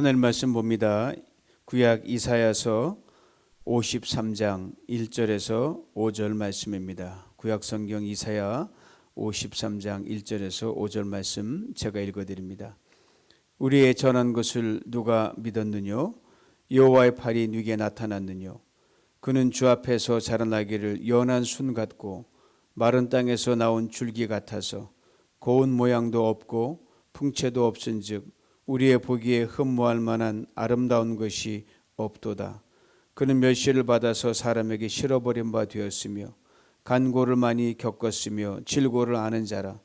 하나님 말씀 봅니다. 구약 이사야서 53장 1절에서 5절 말씀입니다. 구약 성경 이사야 53장 1절에서 5절 말씀 제가 읽어드립니다. 우리의 전한 것을 누가 믿었느뇨? 여호와의 팔이 네게 나타났느뇨? 그는 주 앞에서 자라나기를 연한 순 같고 마른 땅에서 나온 줄기 같아서 고운 모양도 없고 풍채도 없은즉 우리의 보기에 흠모할 만한 아름다운 것이 없도다. 그는 멸시를 받아서 사람에게 실어버린 바 되었으며 간고를 많이 겪었으며 질고를 아는 자라.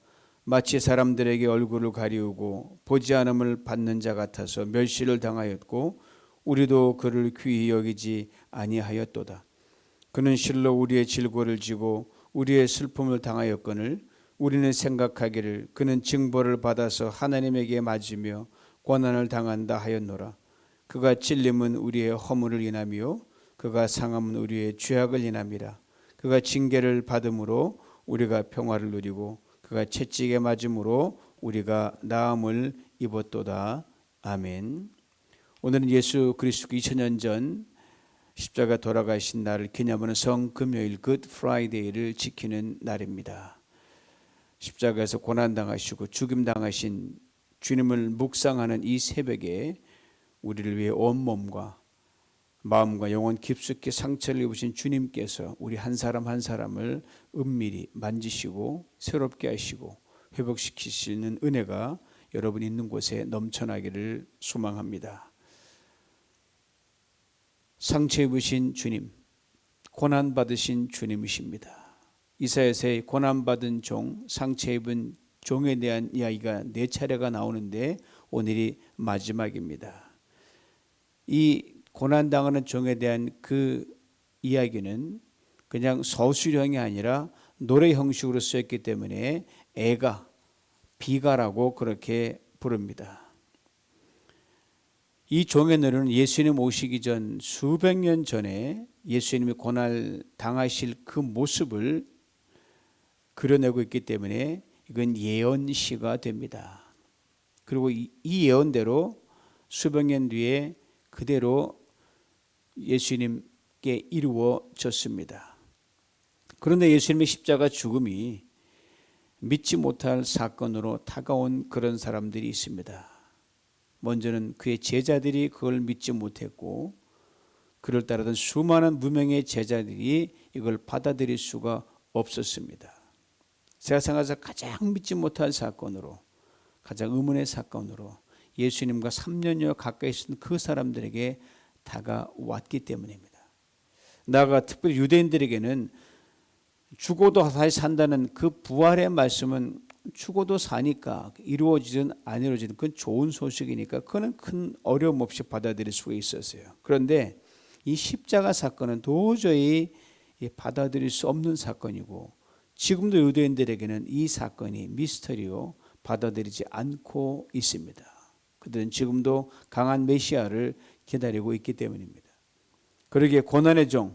마치 사람들에게 얼굴을 가리우고 보지 않음을 받는 자 같아서 멸시를 당하였고 우리도 그를 귀히 여기지 아니하였도다. 그는 실로 우리의 질고를 지고 우리의 슬픔을 당하였거늘 우리는 생각하기를 그는 징벌을 받아서 하나님에게 맞으며 고난을 당한다 하였노라. 그가 찔림은 우리의 허물을 인하며 그가 상함은 우리의 죄악을 인함이라. 그가 징계를 받음으로 우리가 평화를 누리고 그가 채찍에 맞음으로 우리가 나음을 입었도다. 아멘. 오늘은 예수 그리스도 2000년 전 십자가 돌아가신 날을 기념하는 성금요일 굿 프라이데이를 지키는 날입니다. 십자가에서 고난당하시고 죽임당하신 주님을 묵상하는 이 새벽에 우리를 위해 온몸과 마음과 영혼 깊숙이 상처를 입으신 주님께서 우리 한 사람 한 사람을 은밀히 만지시고 새롭게 하시고 회복시키시는 은혜가 여러분 있는 곳에 넘쳐나기를 소망합니다. 상처 입으신 주님, 고난받으신 주님이십니다. 이사야서의 고난받은 종, 상처 입은 종에 대한 이야기가 4차례가 나오는데 오늘이 마지막입니다. 이 고난당하는 종에 대한 그 이야기는 그냥 서술형이 아니라 노래 형식으로 쓰였기 때문에 애가, 비가라고 그렇게 부릅니다. 이 종의 노래는 예수님 오시기 전 수백 년 전에 예수님이 고난을 당하실 그 모습을 그려내고 있기 때문에 이건 예언시가 됩니다. 그리고 이 예언대로 수백 년 뒤에 그대로 예수님께 이루어졌습니다. 그런데 예수님의 십자가 죽음이 믿지 못할 사건으로 다가온 그런 사람들이 있습니다. 먼저는 그의 제자들이 그걸 믿지 못했고 그를 따르던 수많은 무명의 제자들이 이걸 받아들일 수가 없었습니다. 세상에서 가장 믿지 못할 사건으로, 가장 의문의 사건으로 예수님과 3년여 가까이 있었던 그 사람들에게 다가왔기 때문입니다. 나아가 특별히 유대인들에게는 죽어도 다시 산다는 그 부활의 말씀은 죽어도 사니까 이루어지든 안 이루어지든 그건 좋은 소식이니까 그거는 큰 어려움 없이 받아들일 수가 있었어요. 그런데 이 십자가 사건은 도저히 받아들일 수 없는 사건이고 지금도 유대인들에게는 이 사건이 미스터리로 받아들이지 않고 있습니다. 그들은 지금도 강한 메시아를 기다리고 있기 때문입니다. 그러기에 고난의 종을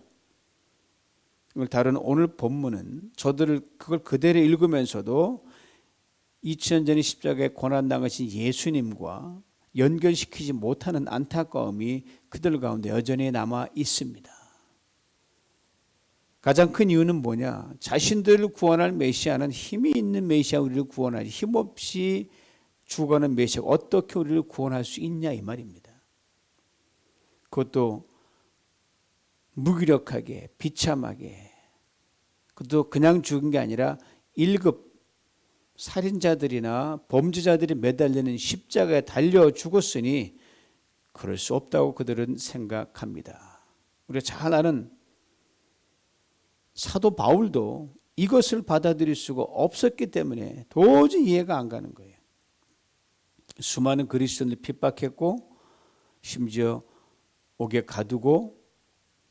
다룬 오늘 본문은 저들을 그걸 그대로 읽으면서도 2000년 전에 십자가에 고난당하신 예수님과 연결시키지 못하는 안타까움이 그들 가운데 여전히 남아 있습니다. 가장 큰 이유는 뭐냐? 자신들을 구원할 메시아는 힘이 있는 메시아 우리를 구원하지 힘없이 죽어가는 메시아가 어떻게 우리를 구원할 수 있냐 이 말입니다. 그것도 무기력하게 비참하게 그것도 그냥 죽은 게 아니라 1급 살인자들이나 범죄자들이 매달리는 십자가에 달려 죽었으니 그럴 수 없다고 그들은 생각합니다. 우리가 잘 아는 사도 바울도 이것을 받아들일 수가 없었기 때문에 도저히 이해가 안 가는 거예요. 수많은 그리스도인을 핍박했고 심지어 옥에 가두고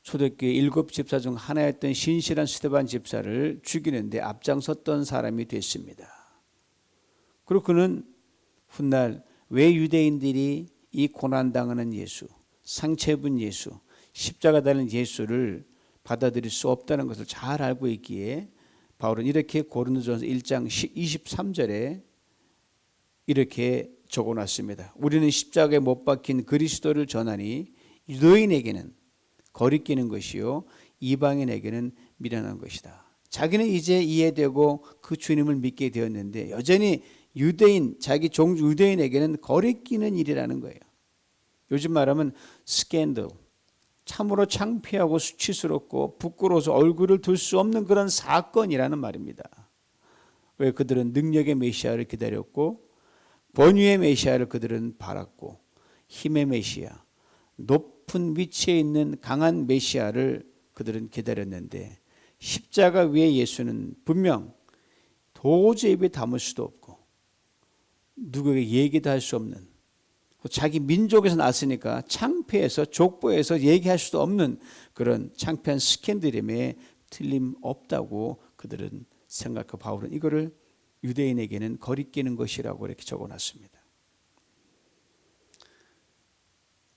초대교회 7 집사 중 하나였던 신실한 스데반 집사를 죽이는데 앞장섰던 사람이 됐습니다. 그리고 그는 훗날 왜 유대인들이 이 고난당하는 예수, 상처 입은 예수, 십자가 달린 예수를 받아들일 수 없다는 것을 잘 알고 있기에 바울은 이렇게 고린도전서 1장 23절에 이렇게 적어놨습니다. 우리는 십자가에 못 박힌 그리스도를 전하니 유대인에게는 거리끼는 것이요 이방인에게는 미련한 것이다. 자기는 이제 이해되고 그 주님을 믿게 되었는데 여전히 유대인, 자기 종 유대인에게는 거리끼는 일이라는 거예요. 요즘 말하면 스캔들, 참으로 창피하고 수치스럽고 부끄러워서 얼굴을 들 수 없는 그런 사건이라는 말입니다. 왜? 그들은 능력의 메시아를 기다렸고 번유의 메시아를 그들은 바랐고 힘의 메시아, 높은 위치에 있는 강한 메시아를 그들은 기다렸는데 십자가 위에 예수는 분명 도저히 입에 담을 수도 없고 누구에게 얘기도 할 수 없는, 자기 민족에서 났으니까 창피해서 족보에서 얘기할 수도 없는 그런 창피한 스캔들임에 틀림없다고 그들은 생각하고 바울은 이거를 유대인에게는 거리끼는 것이라고 이렇게 적어놨습니다.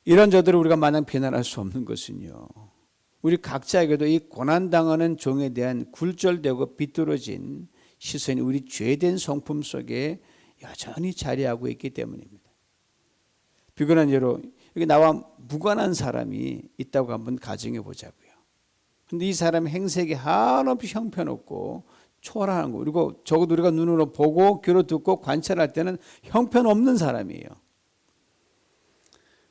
이런 자들을 우리가 마냥 비난할 수 없는 것은요, 우리 각자에게도 이 고난당하는 종에 대한 굴절되고 비뚤어진 시선이 우리 죄된 성품 속에 여전히 자리하고 있기 때문입니다. 비근한 예로 여기 나와 무관한 사람이 있다고 한번 가정해 보자고요. 근데 이 사람의 행색이 한없이 형편없고 초라한 거, 그리고 적어도 우리가 눈으로 보고 귀로 듣고 관찰할 때는 형편없는 사람이에요.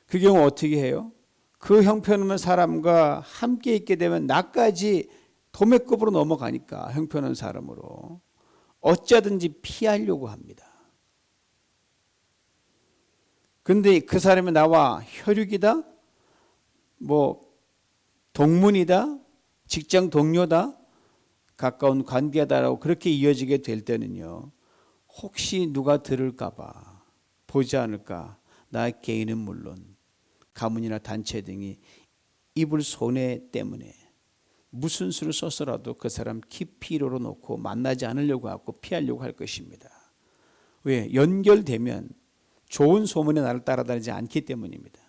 그 경우 어떻게 해요? 그 형편없는 사람과 함께 있게 되면 나까지 도매급으로 넘어가니까 형편없는 사람으로 어쩌든지 피하려고 합니다. 근데 그 사람이 나와 혈육이다, 동문이다, 직장 동료다, 가까운 관계다라고 그렇게 이어지게 될 때는요, 혹시 누가 들을까봐, 보지 않을까, 나의 개인은 물론 가문이나 단체 등이 입을 손해 때문에 무슨 수를 써서라도 그 사람 기피로로 놓고 만나지 않으려고 하고 피하려고 할 것입니다. 왜? 연결되면 좋은 소문이 나를 따라다니지 않기 때문입니다.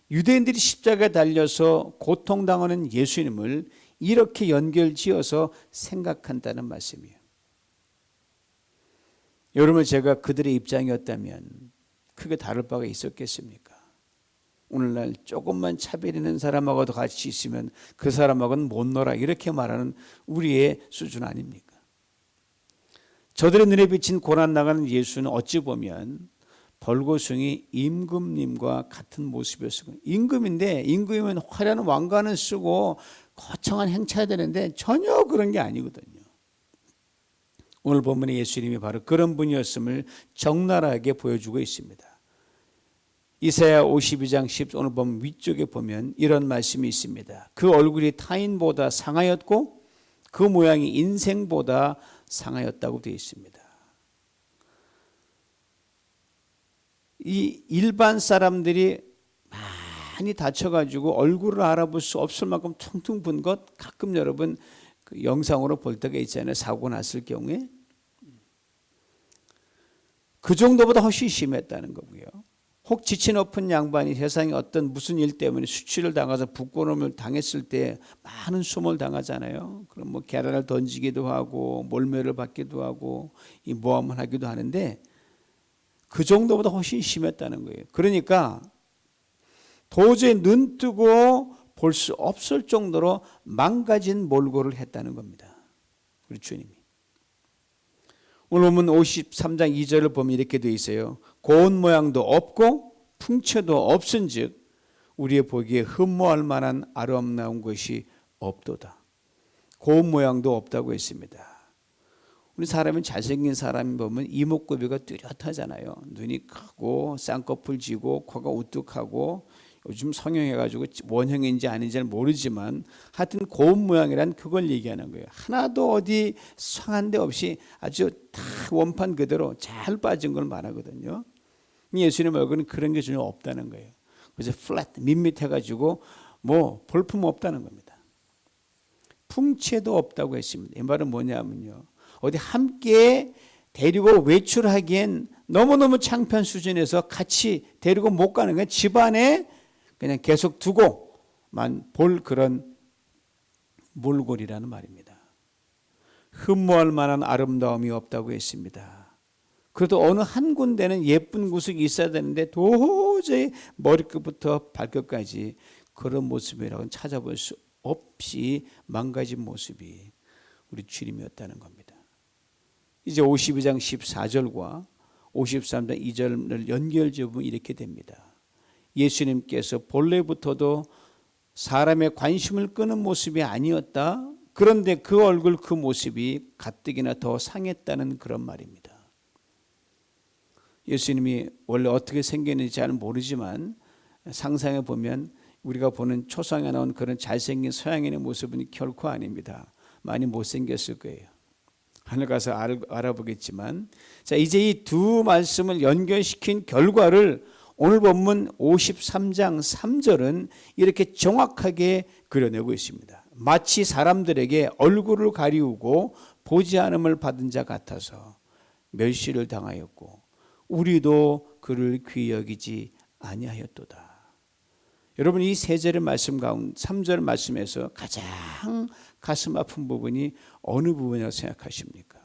유대인들이 십자가에 달려서 고통당하는 예수님을 이렇게 연결지어서 생각한다는 말씀이에요. 여러분, 제가 그들의 입장이었다면 크게 다를 바가 있었겠습니까? 오늘날 조금만 차별 있는 사람하고도 같이 있으면 그 사람하고는 못 놀아, 이렇게 말하는 우리의 수준 아닙니까? 저들의 눈에 비친 고난 나가는 예수는 어찌 보면 벌거숭이 임금님과 같은 모습이었어요. 임금인데, 임금이면 화려한 왕관을 쓰고 거창한 행차해야 되는데 전혀 그런 게 아니거든요. 오늘 본문의 예수님이 바로 그런 분이었음을 적나라하게 보여주고 있습니다. 이사야 52장 10절 오늘 보면 위쪽에 보면 이런 말씀이 있습니다. 그 얼굴이 타인보다 상하였고 그 모양이 인생보다 상하였다고 되어 있습니다. 이 일반 사람들이 많이 다쳐가지고 얼굴을 알아볼 수 없을 만큼 퉁퉁 분 것 가끔 여러분 그 영상으로 볼 때가 있잖아요. 사고 났을 경우에 그 정도보다 훨씬 심했다는 거고요. 혹 지체 높은 양반이 세상에 어떤 무슨 일 때문에 수치를 당해서 부끄러움을 당했을 때 많은 수모를 당하잖아요. 그럼 뭐 계란을 던지기도 하고 몰매를 받기도 하고 이 모함을 하기도 하는데 그 정도보다 훨씬 심했다는 거예요. 그러니까 도저히 눈 뜨고 볼 수 없을 정도로 망가진 몰골을 했다는 겁니다. 우리 주님이. 오늘 보면 53장 2절을 보면 이렇게 되어 있어요. 고운 모양도 없고 풍채도 없은즉 우리의 보기에 흠모할 만한 아름다운 것이 없도다. 고운 모양도 없다고 했습니다. 우리 사람은 잘생긴 사람 보면 이목구비가 뚜렷하잖아요. 눈이 크고 쌍꺼풀 지고 코가 우뚝하고 요즘 성형해가지고 원형인지 아닌지는 모르지만 하여튼 고운 모양이란 그걸 얘기하는 거예요. 하나도 어디 상한 데 없이 아주 다 원판 그대로 잘 빠진 걸 말하거든요. 예수님 얼굴은 그런 게 전혀 없다는 거예요. 그래서 플랫 밋밋해가지고 뭐 볼품 없다는 겁니다. 풍채도 없다고 했습니다. 이 말은 뭐냐면요, 어디 함께 데리고 외출하기엔 너무너무 창피한 수준에서 같이 데리고 못 가는 거예요. 집안에 그냥 계속 두고만 볼 그런 몰골이라는 말입니다. 흠모할 만한 아름다움이 없다고 했습니다. 그래도 어느 한 군데는 예쁜 구석이 있어야 되는데 도저히 머리끝부터 발끝까지 그런 모습이라고는 찾아볼 수 없이 망가진 모습이 우리 주님이었다는 겁니다. 이제 52장 14절과 53장 2절을 연결지어보면 이렇게 됩니다. 예수님께서 본래부터도 사람의 관심을 끄는 모습이 아니었다. 그런데 그 얼굴 그 모습이 가뜩이나 더 상했다는 그런 말입니다. 예수님이 원래 어떻게 생겼는지 잘 모르지만 상상해 보면 우리가 보는 초상에 나온 그런 잘생긴 서양인의 모습은 결코 아닙니다. 많이 못생겼을 거예요. 하늘 가서 알아보겠지만, 자, 이제 이 두 말씀을 연결시킨 결과를 오늘 본문 53장 3절은 이렇게 정확하게 그려내고 있습니다. 마치 사람들에게 얼굴을 가리우고 보지 않음을 받은 자 같아서 멸시를 당하였고 우리도 그를 귀히 여기지 아니하였도다. 여러분, 이 세 절의 말씀 가운데 3절 말씀에서 가장 가슴 아픈 부분이 어느 부분이라고 생각하십니까?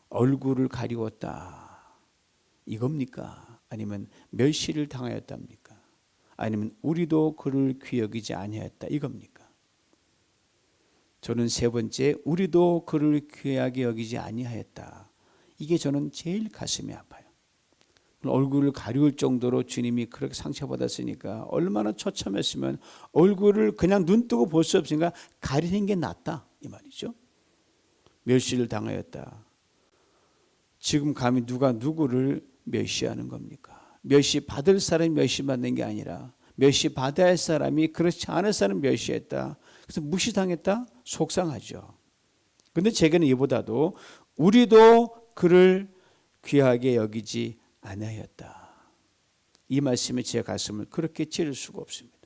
얼굴을 가리웠다 이겁니까? 아니면 멸시를 당하였답니까? 아니면 우리도 그를 귀히 여기지 아니하였다 이겁니까? 저는 세 번째, 우리도 그를 귀하게 여기지 아니하였다. 이게 저는 제일 가슴이 아파요. 얼굴을 가리울 정도로 주님이 그렇게 상처받았으니까 얼마나 처참했으면 얼굴을 그냥 눈 뜨고 볼 수 없으니까 가리는 게 낫다 이 말이죠. 멸시를 당하였다. 지금 감히 누가 누구를 멸시하는 겁니까? 멸시 받을 사람이 멸시받는 게 아니라 멸시 받아야 할 사람이 그렇지 않을 사람을 멸시했다. 그래서 무시당했다? 속상하죠. 그런데 제게는 이보다도 우리도 그를 귀하게 여기지 아니하였다. 이 말씀이 제 가슴을 그렇게 찌를 수가 없습니다.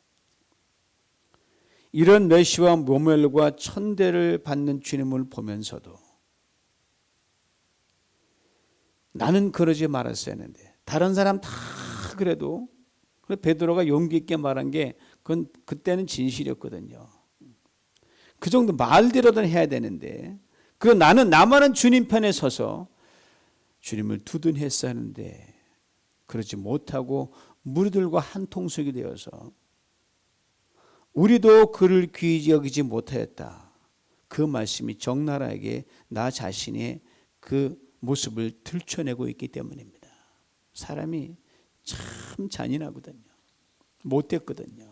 이런 멸시와 모멸과 천대를 받는 주님을 보면서도 나는 그러지 말았어야 했는데 다른 사람 다 그래도 베드로가 용기 있게 말한 게 그건 그때는 진실이었거든요. 그 정도 말대로는 해야 되는데 그리고 나는 나만은 주님 편에 서서 주님을 두둔했어야 하는데 그러지 못하고 무리들과 한 통속이 되어서 우리도 그를 귀히 여기지 못하였다. 그 말씀이 적나라하게 나 자신의 그 모습을 들춰내고 있기 때문입니다. 사람이 참 잔인하거든요. 못됐거든요.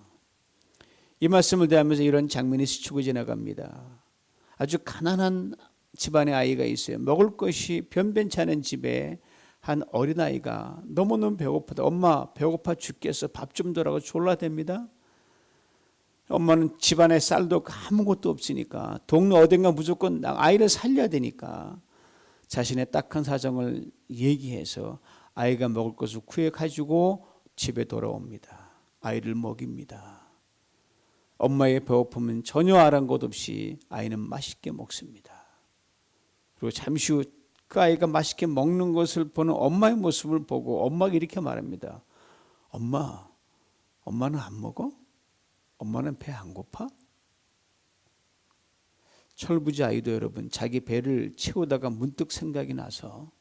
이 말씀을 대하면서 이런 장면이 스치고 지나갑니다. 아주 가난한 집안에 아이가 있어요. 먹을 것이 변변치 않은 집에 한 어린아이가 너무너무 배고프다. 엄마 배고파 죽겠어. 밥 좀 더라고 졸라댑니다. 엄마는 집안에 쌀도 아무것도 없으니까 동네 어딘가 무조건 아이를 살려야 되니까 자신의 딱한 사정을 얘기해서 아이가 먹을 것을 구해 가지고 집에 돌아옵니다. 아이를 먹입니다. 엄마의 배고픔은 전혀 아랑곳 없이 아이는 맛있게 먹습니다. 그리고 잠시 후 그 아이가 맛있게 먹는 것을 보는 엄마의 모습을 보고 엄마가 이렇게 말합니다. 엄마, 엄마는 안 먹어? 엄마는 배 안 고파? 철부지 아이도 여러분 자기 배를 채우다가 문득 생각이 나서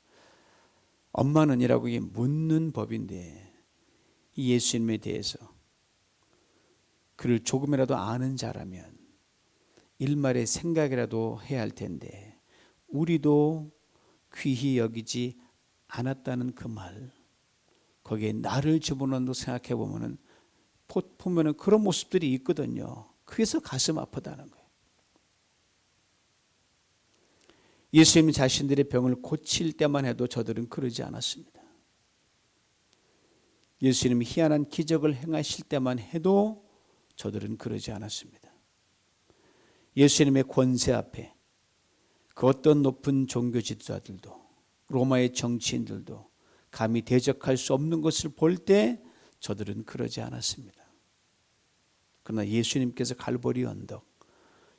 엄마는 이라고 묻는 법인데 이 예수님에 대해서 그를 조금이라도 아는 자라면 일말의 생각이라도 해야 할 텐데 우리도 귀히 여기지 않았다는 그 말, 거기에 나를 집어넣는 생각해 보면은 그런 모습들이 있거든요. 그래서 가슴 아프다는 거예요. 예수님 자신들의 병을 고칠 때만 해도 저들은 그러지 않았습니다. 예수님이 희한한 기적을 행하실 때만 해도 저들은 그러지 않았습니다. 예수님의 권세 앞에 그 어떤 높은 종교 지도자들도 로마의 정치인들도 감히 대적할 수 없는 것을 볼 때 저들은 그러지 않았습니다. 그러나 예수님께서 갈보리 언덕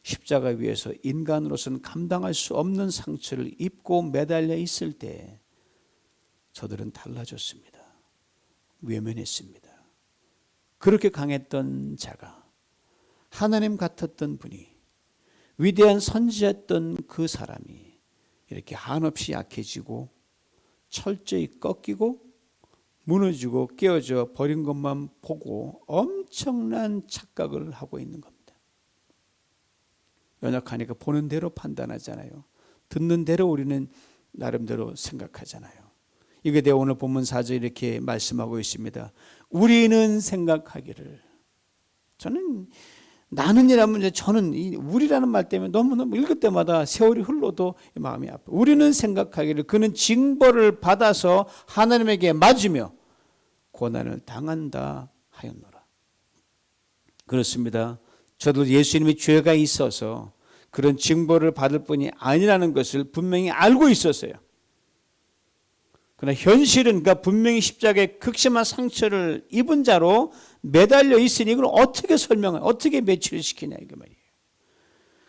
십자가 위에서 인간으로서는 감당할 수 없는 상처를 입고 매달려 있을 때 저들은 달라졌습니다. 외면했습니다. 그렇게 강했던 자가 하나님 같았던 분이 위대한 선지자였던 그 사람이 이렇게 한없이 약해지고 철저히 꺾이고 무너지고 깨어져 버린 것만 보고 엄청난 착각을 하고 있는 겁니다. 연약하니까 보는 대로 판단하잖아요. 듣는 대로 우리는 나름대로 생각하잖아요. 이게 내 오늘 본문 4절 이렇게 말씀하고 있습니다. 우리는 생각하기를. 저는 나는이라면 저는 이 우리라는 말 때문에 너무너무 읽을 때마다 세월이 흘러도 마음이 아파요. 우리는 생각하기를 그는 징벌을 받아서 하나님에게 맞으며 고난을 당한다 하였노라. 그렇습니다. 저도 예수님이 죄가 있어서 그런 징벌을 받을 뿐이 아니라는 것을 분명히 알고 있었어요. 그러나 현실은 그러니까 분명히 십자가에 극심한 상처를 입은 자로 매달려 있으니 이걸 어떻게 어떻게 매치를 시키냐 이게 말이에요.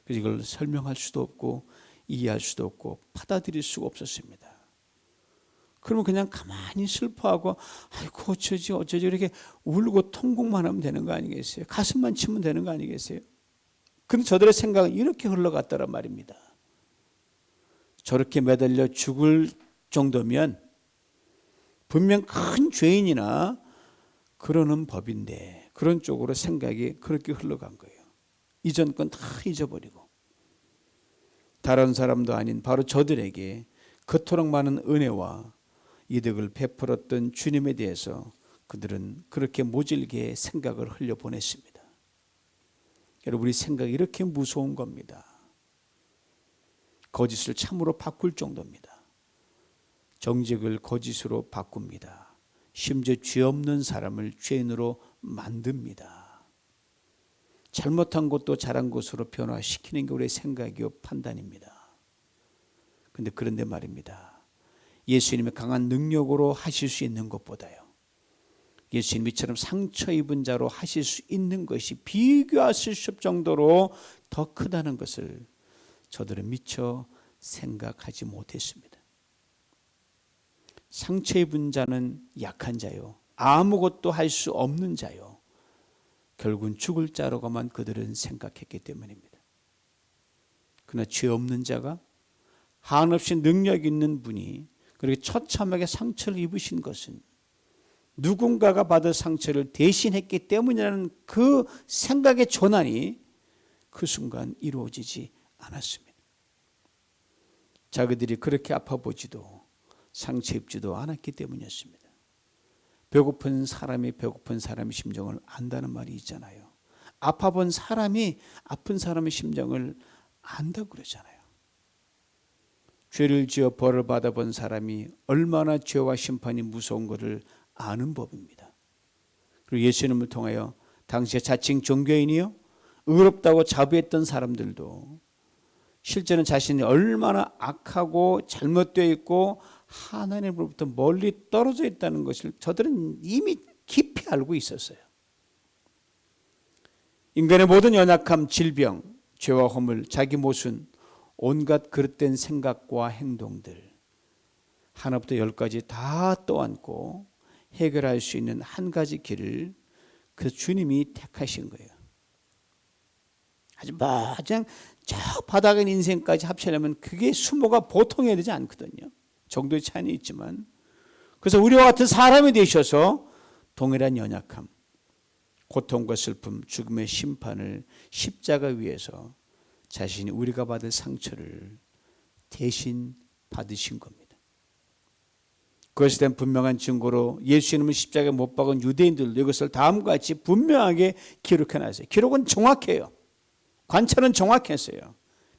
그래서 이걸 설명할 수도 없고 이해할 수도 없고 받아들일 수가 없었습니다. 그러면 그냥 가만히 슬퍼하고 아이고 어쩌지 이렇게 울고 통곡만 하면 되는 거 아니겠어요? 가슴만 치면 되는 거 아니겠어요? 근데 저들의 생각은 이렇게 흘러갔더란 말입니다. 저렇게 매달려 죽을 정도면 분명 큰 죄인이나 그러는 법인데 그런 쪽으로 생각이 그렇게 흘러간 거예요. 이전 건 다 잊어버리고 다른 사람도 아닌 바로 저들에게 그토록 많은 은혜와 이득을 베풀었던 주님에 대해서 그들은 그렇게 모질게 생각을 흘려보냈습니다. 여러분 우리 생각이 이렇게 무서운 겁니다. 거짓을 참으로 바꿀 정도입니다. 정직을 거짓으로 바꿉니다. 심지어 죄 없는 사람을 죄인으로 만듭니다. 잘못한 것도 잘한 것으로 변화시키는 게 우리의 생각이요 판단입니다. 그런데 말입니다. 예수님의 강한 능력으로 하실 수 있는 것보다요. 예수님처럼 상처 입은 자로 하실 수 있는 것이 비교할 수 없을 정도로 더 크다는 것을 저들은 미처 생각하지 못했습니다. 상처 입은 자는 약한 자요. 아무것도 할 수 없는 자요. 결국은 죽을 자로가만 그들은 생각했기 때문입니다. 그러나 죄 없는 자가 한없이 능력 있는 분이 그렇게 처참하게 상처를 입으신 것은 누군가가 받은 상처를 대신했기 때문이라는 그 생각의 전환이 그 순간 이루어지지 않았습니다. 자기들이 그렇게 아파 보지도 상처 입지도 않았기 때문이었습니다. 배고픈 사람이 배고픈 사람의 심정을 안다는 말이 있잖아요. 아파 본 사람이 아픈 사람의 심정을 안다고 그러잖아요. 죄를 지어 벌을 받아본 사람이 얼마나 죄와 심판이 무서운 것을 아는 법입니다. 그리고 예수님을 통하여 당시에 자칭 종교인이요 의롭다고 자부했던 사람들도 실제는 자신이 얼마나 악하고 잘못되어 있고 하나님으로부터 멀리 떨어져 있다는 것을 저들은 이미 깊이 알고 있었어요. 인간의 모든 연약함, 질병, 죄와 허물, 자기 모순, 온갖 그릇된 생각과 행동들 하나부터 열까지 다 떠안고 해결할 수 있는 한 가지 길을 그 주님이 택하신 거예요. 하지만 그냥 저 바닥의 인생까지 합치려면 그게 수모가 보통이어야 되지 않거든요. 정도의 차이는 있지만 그래서 우리와 같은 사람이 되셔서 동일한 연약함, 고통과 슬픔, 죽음의 심판을 십자가 위에서 자신이 우리가 받을 상처를 대신 받으신 겁니다. 그것에 대한 분명한 증거로 예수님을 십자가에 못 박은 유대인들도 이것을 다음과 같이 분명하게 기록해놨어요. 기록은 정확해요. 관찰은 정확했어요.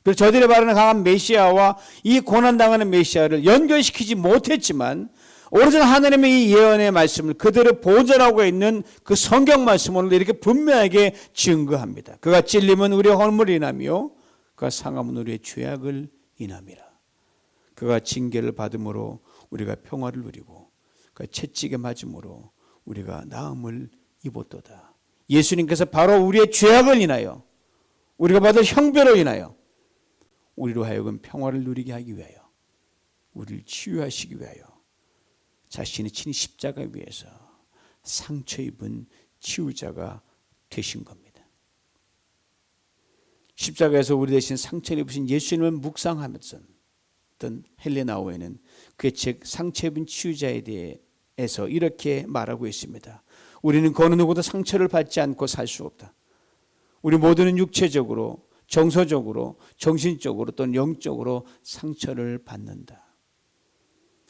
그래서 저들의 말하는 강한 메시아와 이 고난당하는 메시아를 연결시키지 못했지만 오로지 하나님의 이 예언의 말씀을 그들의 보존하고 있는 그 성경 말씀을 이렇게 분명하게 증거합니다. 그가 찔림은 우리의 허물을 인하며 그가 상함은 우리의 죄악을 인함이라. 그가 징계를 받음으로 우리가 평화를 누리고 그가 채찍에 맞음으로 우리가 나음을 입었도다. 예수님께서 바로 우리의 죄악을 인하여 우리가 받을 형벌로 인하여 우리로 하여금 평화를 누리게 하기 위하여 우리를 치유하시기 위하여 자신이 친히 십자가 위에서 상처 입은 치유자가 되신 겁니다. 십자가에서 우리 대신 상처를 입으신 예수님을 묵상하면서 어떤 헬레나오에는 그의 책 상처 입은 치유자에 대해서 이렇게 말하고 있습니다. 우리는 그 어느 누구도 상처를 받지 않고 살 수 없다. 우리 모두는 육체적으로, 정서적으로, 정신적으로 또는 영적으로 상처를 받는다.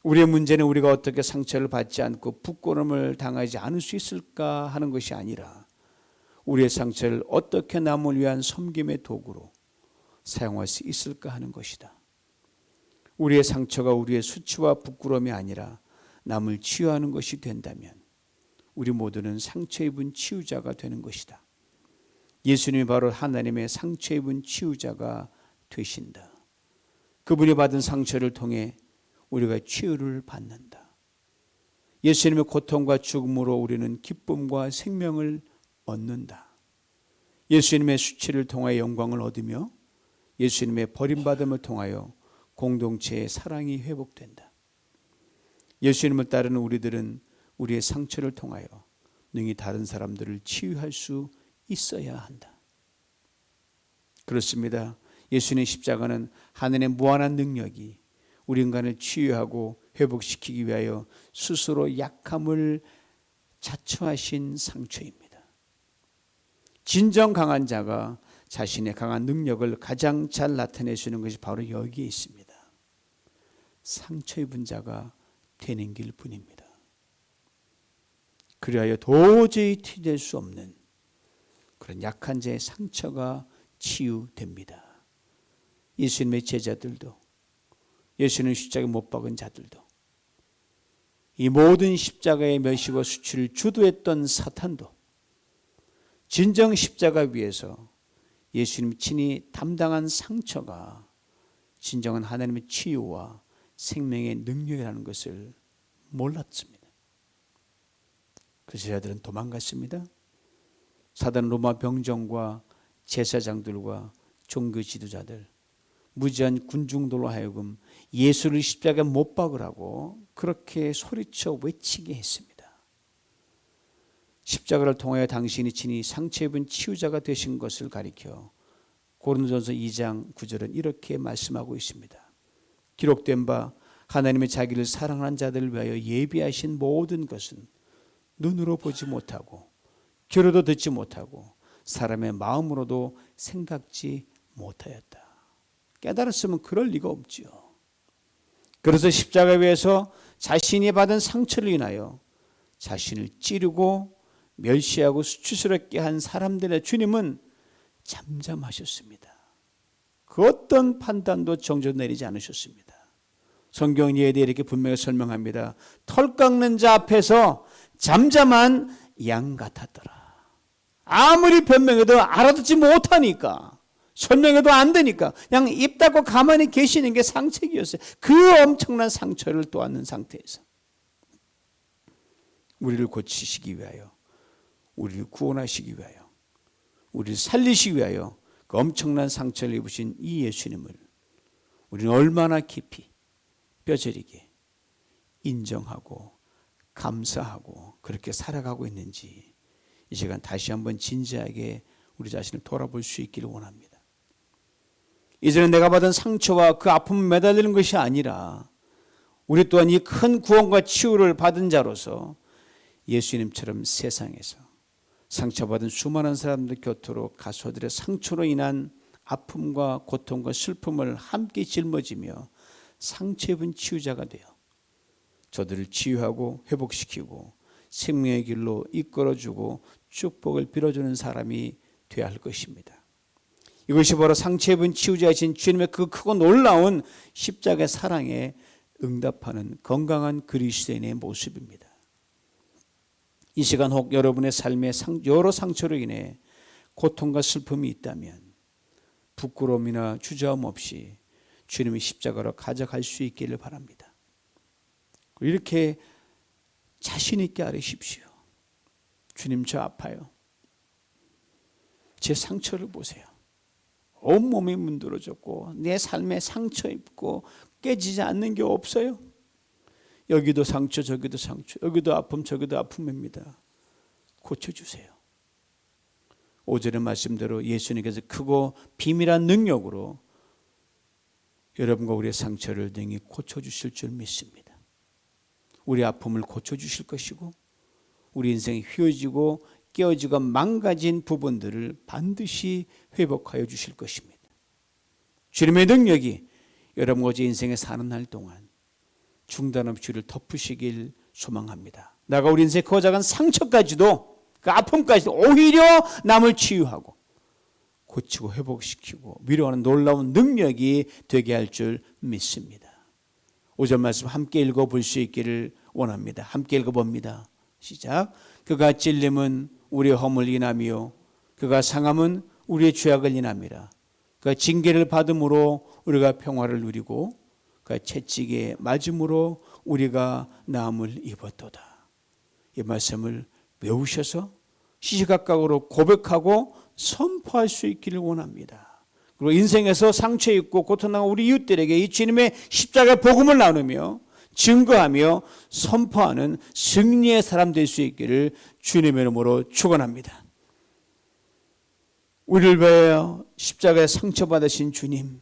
우리의 문제는 우리가 어떻게 상처를 받지 않고 부끄러움을 당하지 않을 수 있을까 하는 것이 아니라 우리의 상처를 어떻게 남을 위한 섬김의 도구로 사용할 수 있을까 하는 것이다. 우리의 상처가 우리의 수치와 부끄러움이 아니라 남을 치유하는 것이 된다면 우리 모두는 상처 입은 치유자가 되는 것이다. 예수님이 바로 하나님의 상처 입은 치유자가 되신다. 그분이 받은 상처를 통해 우리가 치유를 받는다. 예수님의 고통과 죽음으로 우리는 기쁨과 생명을 얻는다. 예수님의 수치를 통하여 영광을 얻으며 예수님의 버림받음을 통하여 공동체의 사랑이 회복된다. 예수님을 따르는 우리들은 우리의 상처를 통하여 능히 다른 사람들을 치유할 수 있어야 한다. 그렇습니다. 예수님의 십자가는 하나님의 무한한 능력이 우리 인간을 치유하고 회복시키기 위하여 스스로 약함을 자처하신 상처입니다. 진정 강한 자가 자신의 강한 능력을 가장 잘 나타낼 수 있는 것이 바로 여기에 있습니다. 상처 입은 자가 되는 길 뿐입니다. 그리하여 도저히 티낼 수 없는 그런 약한 자의 상처가 치유됩니다. 예수님의 제자들도, 예수님 십자가에 못 박은 자들도, 이 모든 십자가의 멸시와 수치를 주도했던 사탄도 진정 십자가 위에서 예수님 친히 담당한 상처가 진정한 하나님의 치유와 생명의 능력이라는 것을 몰랐습니다. 그 제자들은 도망갔습니다. 사단 로마 병정과 제사장들과 종교 지도자들, 무지한 군중들로 하여금 예수를 십자가에 못 박으라고 그렇게 소리쳐 외치게 했습니다. 십자가를 통하여 당신이 친히 상처 입은 치유자가 되신 것을 가리켜 고린도전서 2장 9절은 이렇게 말씀하고 있습니다. 기록된 바 하나님의 자기를 사랑하는 자들을 위하여 예비하신 모든 것은 눈으로 보지 못하고 귀로도 듣지 못하고 사람의 마음으로도 생각지 못하였다. 깨달았으면 그럴 리가 없지요. 그래서 십자가 위에서 자신이 받은 상처를 인하여 자신을 찌르고 멸시하고 수치스럽게 한 사람들의 주님은 잠잠하셨습니다. 그 어떤 판단도 정적 내리지 않으셨습니다. 성경은 이에 대해 이렇게 분명히 설명합니다. 털 깎는 자 앞에서 잠잠한 양 같았더라. 아무리 변명해도 알아듣지 못하니까, 설명해도 안 되니까 그냥 입 닫고 가만히 계시는 게 상책이었어요. 그 엄청난 상처를 또안는 상태에서 우리를 고치시기 위하여, 우리를 구원하시기 위하여, 우리를 살리시기 위하여 그 엄청난 상처를 입으신 이 예수님을 우리는 얼마나 깊이 뼈저리게 인정하고 감사하고 그렇게 살아가고 있는지 이 시간 다시 한번 진지하게 우리 자신을 돌아볼 수 있기를 원합니다. 이제는 내가 받은 상처와 그 아픔을 매달리는 것이 아니라 우리 또한 이 큰 구원과 치유를 받은 자로서 예수님처럼 세상에서 상처받은 수많은 사람들 곁으로 가서들의 상처로 인한 아픔과 고통과 슬픔을 함께 짊어지며 상처 입은 치유자가 되어 저들을 치유하고 회복시키고 생명의 길로 이끌어주고 축복을 빌어주는 사람이 되어야 할 것입니다. 이것이 바로 상처 입은 치유자이신 주님의 그 크고 놀라운 십자가의 사랑에 응답하는 건강한 그리스도인의 모습입니다. 이 시간 혹 여러분의 삶에 여러 상처로 인해 고통과 슬픔이 있다면 부끄러움이나 주저함 없이 주님의 십자가로 가져갈 수 있기를 바랍니다. 이렇게 자신 있게 아뢰십시오. 주님, 저 아파요. 제 상처를 보세요. 온몸이 문드러졌고 내 삶에 상처 입고 깨지지 않는 게 없어요. 여기도 상처, 저기도 상처, 여기도 아픔, 저기도 아픔입니다. 고쳐주세요. 5절의 말씀대로 예수님께서 크고 비밀한 능력으로 여러분과 우리의 상처를 능히 고쳐주실 줄 믿습니다. 우리 아픔을 고쳐주실 것이고 우리 인생이 휘어지고 깨어지고 망가진 부분들을 반드시 회복하여 주실 것입니다. 주님의 능력이 여러분과 제 인생에 사는 날 동안 중단 없이 주를 덮으시길 소망합니다. 나가 우리 인생의 그 작은 상처까지도 그 아픔까지도 오히려 남을 치유하고 고치고 회복시키고 위로하는 놀라운 능력이 되게 할 줄 믿습니다. 5절 말씀 함께 읽어볼 수 있기를 원합니다. 함께 읽어봅니다. 시작. 그가 찔림은 우리의 허물 인함이요 그가 상함은 우리의 죄악을 인함이라. 그가 징계를 받음으로 우리가 평화를 누리고 그가 채찍에 맞음으로 우리가 나음을 입었도다. 이 말씀을 외우셔서 시시각각으로 고백하고 선포할 수 있기를 원합니다. 그리고 인생에서 상처 있고 고통당한 우리 이웃들에게 이 주님의 십자가의 복음을 나누며 증거하며 선포하는 승리의 사람 될 수 있기를 주님의 이름으로 축원합니다. 우리를 위하여 십자가에 상처받으신 주님,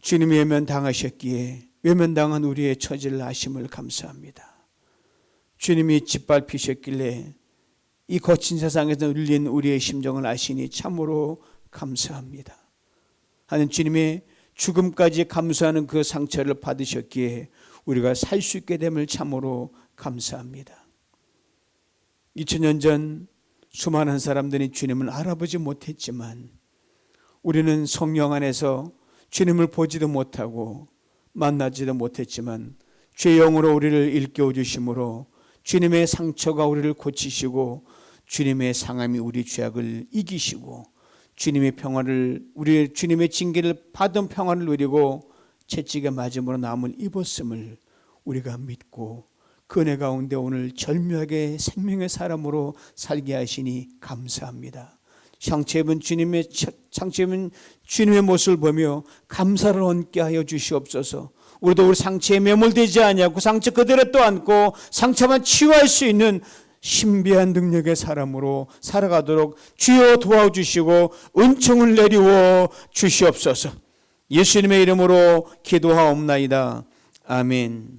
주님이 외면당하셨기에 외면당한 우리의 처지를 아심을 감사합니다. 주님이 짓밟히셨길래 이 거친 세상에서 눌린 우리의 심정을 아시니 참으로 감사합니다. 하는 주님의 죽음까지 감수하는 그 상처를 받으셨기에 우리가 살 수 있게 됨을 참으로 감사합니다. 2000년 전 수많은 사람들이 주님을 알아보지 못했지만 우리는 성령 안에서 주님을 보지도 못하고 만나지도 못했지만 죄의 영으로 우리를 일깨워 주심으로 주님의 상처가 우리를 고치시고 주님의 상함이 우리 죄악을 이기시고 주님의 평화를 우리 주님의 징계를 받은 평화를 누리고 채찍에 맞음으로 나음을 입었음을 우리가 믿고 그 은혜 가운데 오늘 절묘하게 생명의 사람으로 살게 하시니 감사합니다. 상처 입은 주님의 모습을 보며 감사를 얹게 하여 주시옵소서. 우리도 우리 상처에 매몰되지 아니하고 상처 그대로 또 안고 상처만 치유할 수 있는 신비한 능력의 사람으로 살아가도록 주여 도와주시고 은총을 내리워 주시옵소서. 예수님의 이름으로 기도하옵나이다. 아멘.